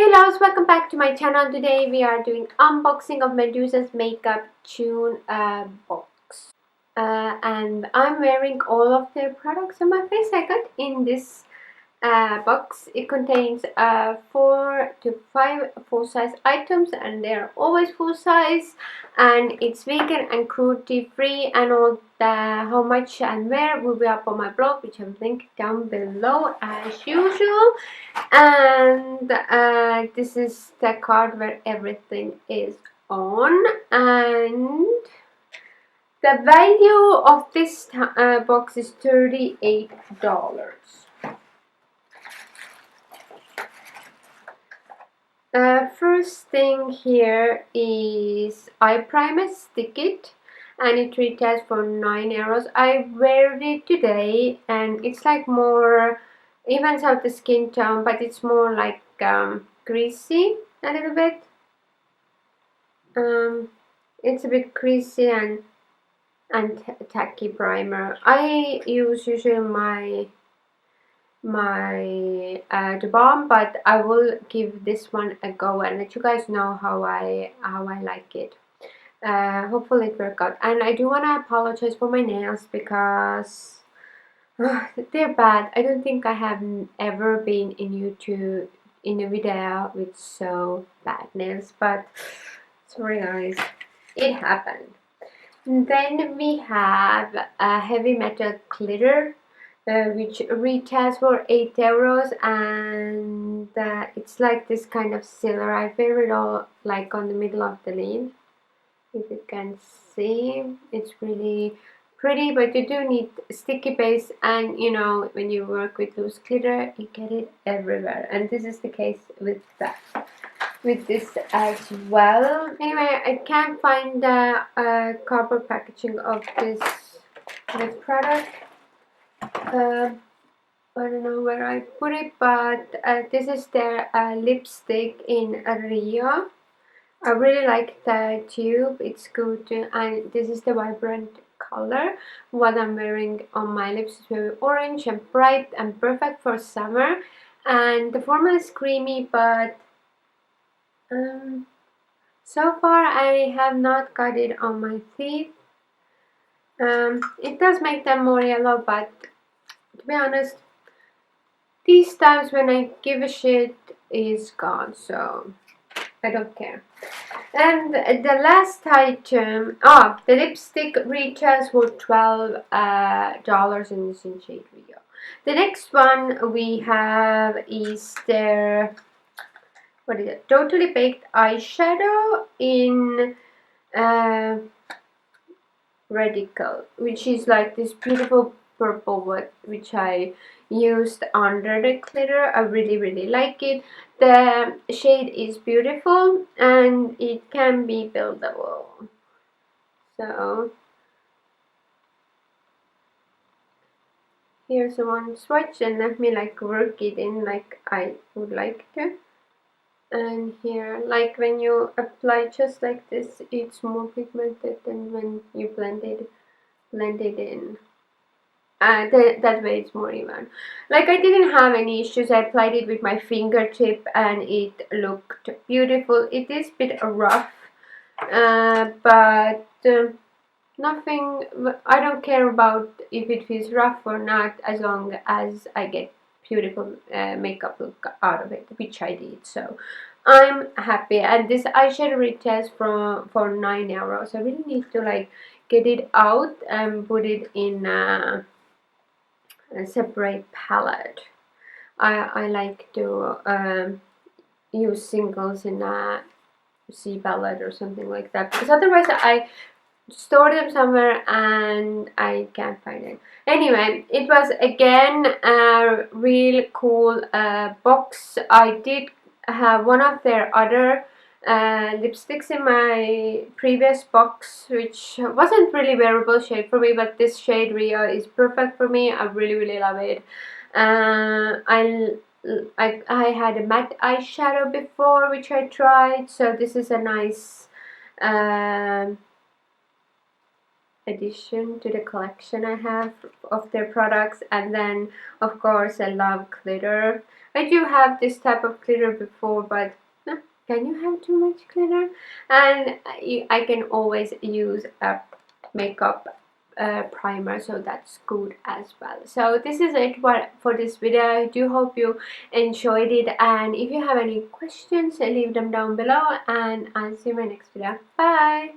Hey loves, welcome back to my channel. Today we are doing unboxing of Medusa's makeup tune box. And I'm wearing all of their products on my face. I got in this box. It contains 4 to 5 full-size items, and they're always full size, and it's vegan and cruelty free, and all the how much and where will be up on my blog, which I've linked down below as usual. And this is the card where everything is on, and the value of this box is $38. First thing here is eye primer, stick it, and it retails for €9. I wear it today, and it's like more evens out the skin tone, but it's more like greasy a little bit. It's a bit greasy and tacky primer. I use usually the balm, but I will give this one a go and let you guys know how I like it. Hopefully it works out. And I do want to apologize for my nails because they're bad. I don't think I have ever been in YouTube in a video with so bad nails, but sorry guys, it happened. And then we have a heavy metal glitter, which retails for €8, and it's like this kind of silver. I wear it all like on the middle of the lid. If you can see, it's really pretty, but you do need sticky base, and you know, when you work with loose glitter you get it everywhere, and this is the case with this as well. Anyway, I can't find the cardboard packaging of this product. I don't know where I put it, but this is their lipstick in Rio. I really like the tube, it's good, and this is the vibrant color. What I'm wearing on my lips is very orange and bright and perfect for summer, and the formula is creamy, but so far I have not got it on my teeth. It does make them more yellow, but to be honest, these times when I give a shit is gone, so I don't care. And the last item, the lipstick retails for $12 in this in shade Rio. The next one we have is their, what is it? Totally Baked Eyeshadow in Radical, which is like this beautiful purple one, which I used under the glitter. I really like it. The shade is beautiful and it can be buildable. So here's one swatch, and let me like work it in like I would like to. And here, like when you apply just like this, it's more pigmented than when you blend it in. That way it's more even. Like I didn't have any issues. I applied it with my fingertip and it looked beautiful. It is a bit rough, but nothing. I don't care about if it feels rough or not, as long as I get beautiful makeup look out of it, which I did. So I'm happy. And this eyeshadow retails for €9. I really need to like get it out and put it in a separate palette. I like to use singles in a C palette or something like that, because otherwise I store them somewhere and I can't find it. Anyway, it was again a real cool box. I did have one of their other lipsticks in my previous box, which wasn't really wearable shade for me, but this shade Rio is perfect for me. I really love it. I had a matte eyeshadow before, which I tried, so this is a nice addition to the collection I have of their products. And then of course I love glitter. I do have this type of glitter before, but can you have too much glitter? And I can always use a makeup primer, so that's good as well. So this is it for this video. I do hope you enjoyed it, and if you have any questions leave them down below, and I'll see you in my next video. Bye.